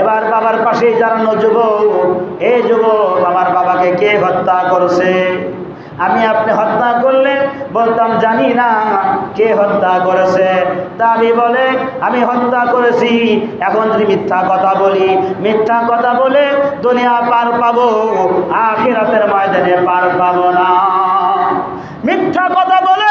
এবার বাবার পাশেই দাঁড়ানো যুবক, এই যুবক, আমার বাবাকে কে হত্যা করছে? আমি আপনি হত্যা করলে বলতাম জানি না কে হত্যা করেছে। তা আমি বলে আমি হত্যা করেছি। এখন যদি মিথ্যা কথা বলি, মিথ্যা কথা বলে দুনিয়া পার পাবো, আখিরাতের ময়দানে পার পাবো না। মিথ্যা কথা বলে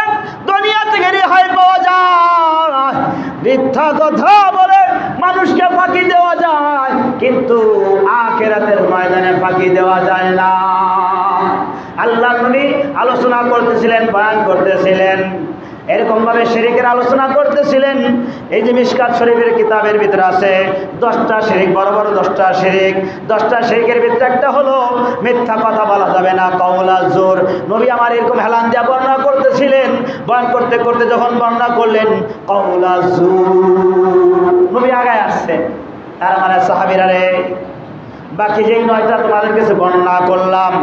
দুনিয়া থেকে রেহাই পাওয়া যায়, মিথ্যা কথা বলে মানুষকে ফাঁকি দেওয়া যায়, কিন্তু আখিরাতের ময়দানে ফাঁকি দেওয়া যায় না। আল্লাহ নবী আলোচনা করতেছিলেন, বয়ান করতেছিলেন, এরকম ভাবে শিরকের আলোচনা করতেছিলেন। এই যে মিশকাত শরীফের কিতাবের ভিতরে আছে 10টা শিরক, বড় বড় 10টা শিরক। 10টা শিরকের ভিতরে একটা হলো মিথ্যা কথা বলা যাবে না, কওলা জোর। নবী আমার এরকম হেলান দিয়া বর্ণনা করতেছিলেন, বয়ান করতে করতে যখন বর্ণনা করলেন কওলা জোর, নবী আগায় আসছে। তার মানে সাহাবীরা রে, বাকি যেই 9টা তোমাদের কাছে বর্ণনা করলাম,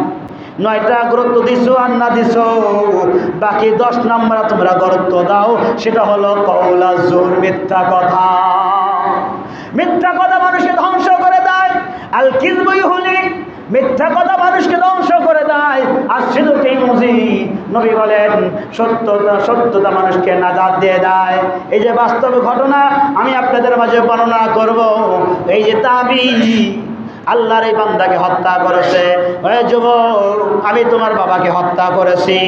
9টা গুরুত্ব দিছো আর না দিছো, বাকি 10 নম্বর তোমরা গুরুত্ব দাও, সেটা হলো কওলা জোর, মিথ্যা কথা। মিথ্যা কথা মানুষকে ধ্বংস করে দেয়। আল কিযবু ইউহলিক, মিথ্যা কথা মানুষকে ধ্বংস করে দেয়। আর সিদুকি মুজি, নবী বলেন সত্যতা মানুষকে নাজাত দিয়ে দেয়। এই যে বাস্তব ঘটনা আমি আপনাদের মাঝে বর্ণনা করব। এই যে তাবি আল্লাহর এই বান্দাকে হত্যা করেছে, ওই যুবক, আমি তোমার বাবাকে হত্যা করেছি।